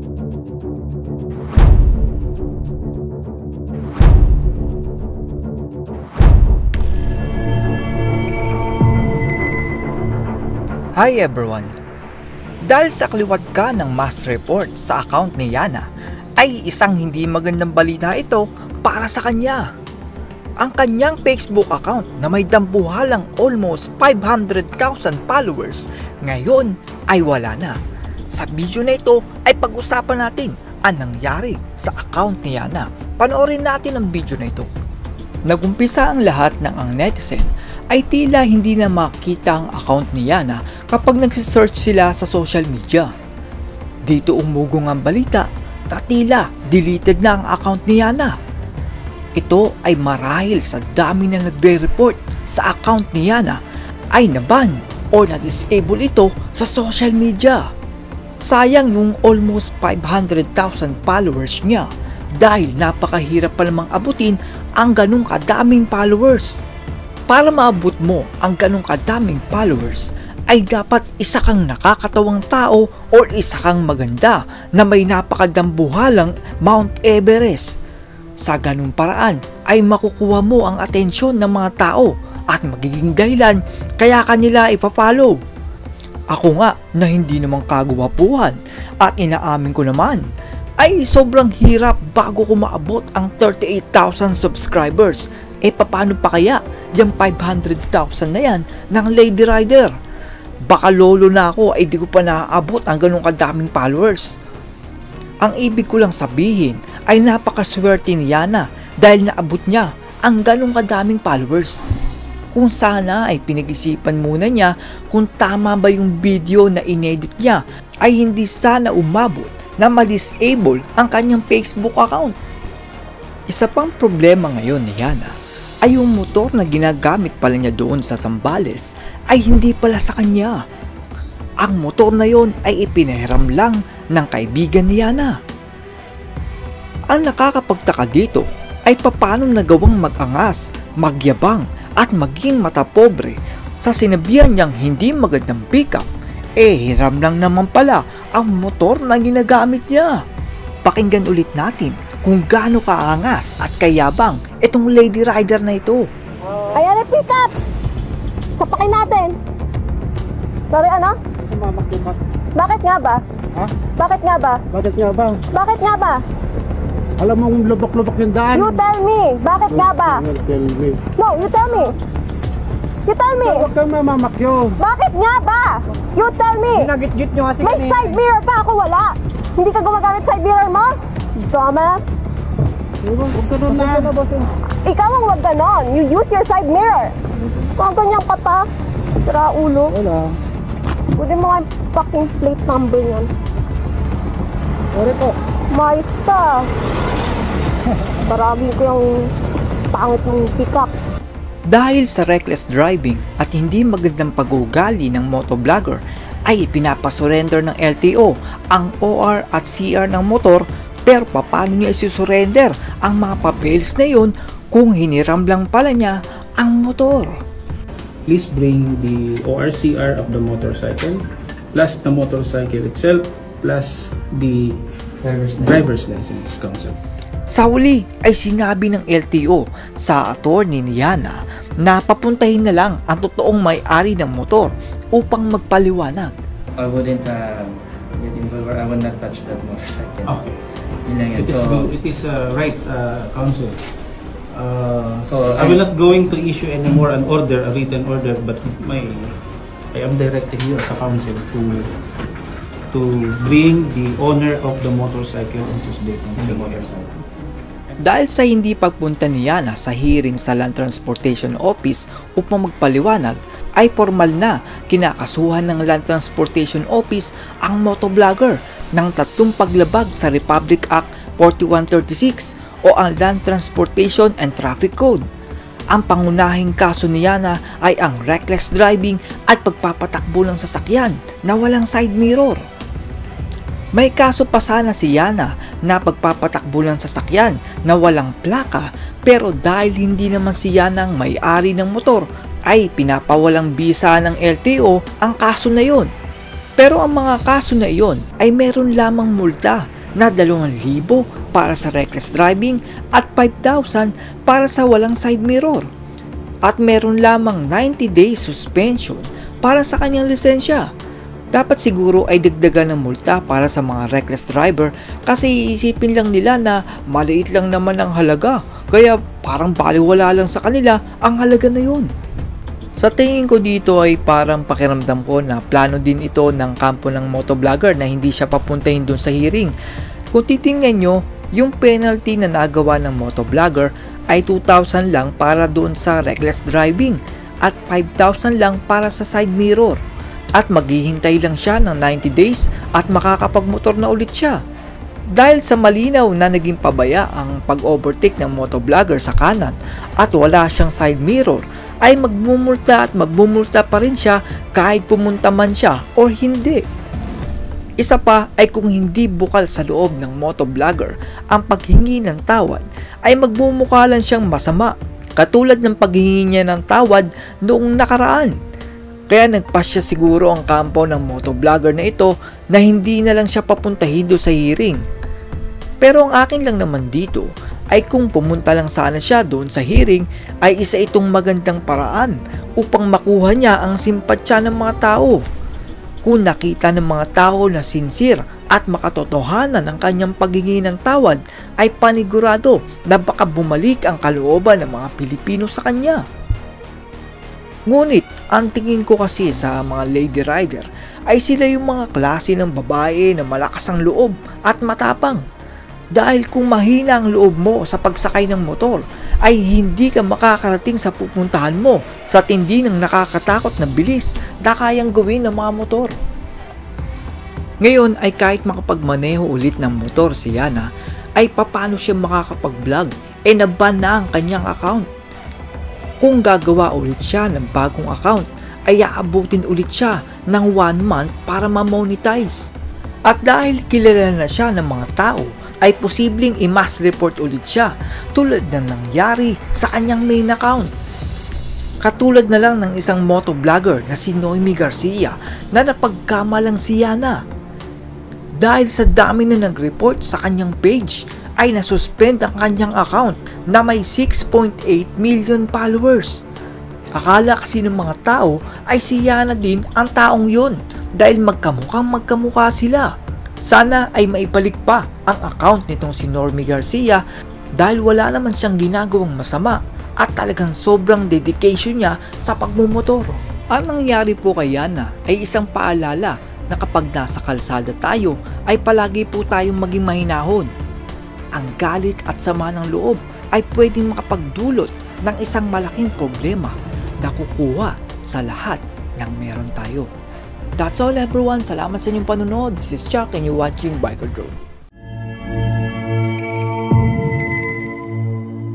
Hi everyone! Dahil sa kaliwat ka ng mass report sa account ni Yana, ay isang hindi magandang balita ito para sa kanya. Ang kanyang Facebook account na may dambuhalang almost 500,000 followers ngayon ay wala na. Sa video na ito ay pag-usapan natin ang nangyari sa account ni Yana. Panoorin natin ang video na ito. Nagumpisa ang lahat ng ang netizen ay tila hindi na makita ang account ni Yana kapag nagsisearch sila sa social media. Dito umugong ang balita na tila deleted na ang account ni Yana. Ito ay marahil sa dami na nagre-report sa account ni Yana ay naban o na-disable ito sa social media. Sayang yung almost 500,000 followers niya dahil napakahirap pa namang abutin ang ganung kadaming followers. Para maabot mo ang ganung kadaming followers ay dapat isa kang nakakatawang tao o isa kang maganda na may napakadambuhalang Mount Everest. Sa ganung paraan ay makukuha mo ang atensyon ng mga tao at magiging dahilan kaya kanila ipapollow. Ako nga na hindi naman kagwapuhan at inaamin ko naman ay sobrang hirap bago ko maabot ang 38,000 subscribers. Paano pa kaya yung 500,000 na yan ng Lady Rider? Baka lolo na ako ay di ko pa naaabot ang ganung kadaming followers. Ang ibig ko lang sabihin ay napakaswerte ni Yana dahil naabot niya ang ganung kadaming followers. Kung sana ay pinag-isipan muna niya kung tama ba yung video na inedit niya ay hindi sana umabot na ma-disable ang kanyang Facebook account. Isa pang problema ngayon ni Yana ay yung motor na ginagamit pala niya doon sa Zambales ay hindi pala sa kanya. Ang motor na yon ay ipinahiram lang ng kaibigan ni Yana. Ang nakakapagtaka dito ay papaano nagawang mag-angas, magyabang at maging matapobre sa sinabihan niyang hindi magandang pickup. Hiram lang naman pala ang motor na ginagamit niya. Pakinggan ulit natin kung gaano kaangas at kayabang itong Lady Rider na ito. Ayan, pick up! Sapakin natin. Sorry, ano? Bakit nga ba? Ha? Bakit nga ba? Bakit nga ba? Bakit nga ba? Alam mo lubok-lubok yung daan. You tell me. Bakit nga ba? You tell me. No, you tell me. You tell me. Huwag kang mamamakyo. Bakit nga ba? You tell me. Ginagit-git nyo kasi May side mirror ka, ako wala. Hindi ka gumagamit side mirror mo? Dumbass. Huwag ka nun na. Ikaw ang wag ganon. You use your side mirror. Kung ganyan ka pa, sira ulo. Wala. Pwede mo nga yung fucking plate number yan. Sorry po. Mais ka. Barami ko yung pangit mong pick-up. Dahil sa reckless driving at hindi magandang pag-uugali ng motovlogger ay ipinapasurrender ng LTO ang OR at CR ng motor. Pero paano niya isusurrender ang mga papeles na yun kung hiniram lang pala niya ang motor? Please bring the ORCR of the motorcycle plus the motorcycle itself plus the driver's license council. Sa huli ay sinabi ng LTO sa attorney ni Yana na papuntahin na lang ang totoong may-ari ng motor upang magpaliwanag. I wouldn't get involved or I would not touch that motorcycle. Okay. Yun lang yun. It is So, good. It is right, council. So, I will not going to issue anymore an order, a written order, but I am directing you as a council to bring the owner of the motorcycle into the motorcycle. Dahil sa hindi pagpunta ni Yana sa hearing sa Land Transportation Office upang magpaliwanag, ay formal na kinakasuhan ng Land Transportation Office ang motovlogger ng 3 paglabag sa Republic Act 4136 o ang Land Transportation and Traffic Code. Ang pangunahing kaso ni Yana ay ang reckless driving at pagpapatakbo ng sasakyan na walang side mirror. May kaso pa sana si Yana na pagpapatakbo ng sasakyan na walang plaka, pero dahil hindi naman si Yana ang may-ari ng motor ay pinapawalang bisa ng LTO ang kaso na yon. Pero ang mga kaso na iyon ay meron lamang multa na 2,000 para sa reckless driving at 5,000 para sa walang side mirror. At meron lamang 90 days suspension para sa kanyang lisensya. Dapat siguro ay dagdagan ng multa para sa mga reckless driver kasi iisipin lang nila na maliit lang naman ang halaga, kaya parang baliwala lang sa kanila ang halaga na yun. Sa tingin ko dito ay parang pakiramdam ko na plano din ito ng kampo ng motovlogger na hindi siya papuntahin doon sa hearing. Kung titingnan nyo, yung penalty na nagawa ng motovlogger ay 2,000 lang para doon sa reckless driving at 5,000 lang para sa side mirror. At maghihintay lang siya ng 90 days at makakapagmotor na ulit siya. Dahil sa malinaw na naging pabaya ang pag-overtake ng motovlogger sa kanan at wala siyang side mirror, ay magmumulta at magmumulta pa rin siya kahit pumunta man siya o hindi. Isa pa ay kung hindi bukal sa loob ng motovlogger ang paghingi ng tawad, ay magmumukha lang siyang masama, katulad ng paghingi niya ng tawad noong nakaraan. Kaya nagpasya siguro ang kampo ng motovlogger na ito na hindi na lang siya papuntahin doon sa hearing. Pero ang akin lang naman dito ay kung pumunta lang sana siya doon sa hearing ay isa itong magandang paraan upang makuha niya ang simpatsya ng mga tao. Kung nakita ng mga tao na sincere at makatotohanan ang kanyang paghingi ng tawad, ay panigurado na baka bumalik ang kalooban ng mga Pilipino sa kanya. Ngunit, ang tingin ko kasi sa mga lady rider ay sila yung mga klase ng babae na malakas ang loob at matapang. Dahil kung mahina ang loob mo sa pagsakay ng motor, ay hindi ka makakarating sa pupuntahan mo sa tindi ng nakakatakot na bilis na kayang gawin ng mga motor. Ngayon ay kahit makapagmaneho ulit ng motor si Yana, ay paano siya makakapag-vlog? Naban na ang kanyang account. Kung gagawa ulit siya ng bagong account, ay aabutin ulit siya ng 1 month para ma-monetize. At dahil kilala na siya ng mga tao, ay posibleng i-mass report ulit siya tulad ng nangyari sa kanyang main account. Katulad na lang ng isang motovlogger na si Noemi Garcia na napagkamalang si Yana. Dahil sa dami na nag-report sa kanyang page, ay nasuspend ang kanyang account na may 6.8 million followers. Akala kasi ng mga tao ay si Yana din ang taong yon dahil magkamukha sila. Sana ay maibalik pa ang account nitong si Noemi Garcia dahil wala naman siyang ginagawang masama at talagang sobrang dedication niya sa pagmumotor. Ang nangyari po kay Yana ay isang paalala na kapag nasa kalsada tayo ay palagi po tayong maging mahinahon. Ang galit at sama ng loob ay pwedeng makapagdulot ng isang malaking problema na kukuha sa lahat ng meron tayo. That's all everyone. Salamat sa inyong panonood. This is Chuck and you're watching Biker Drone.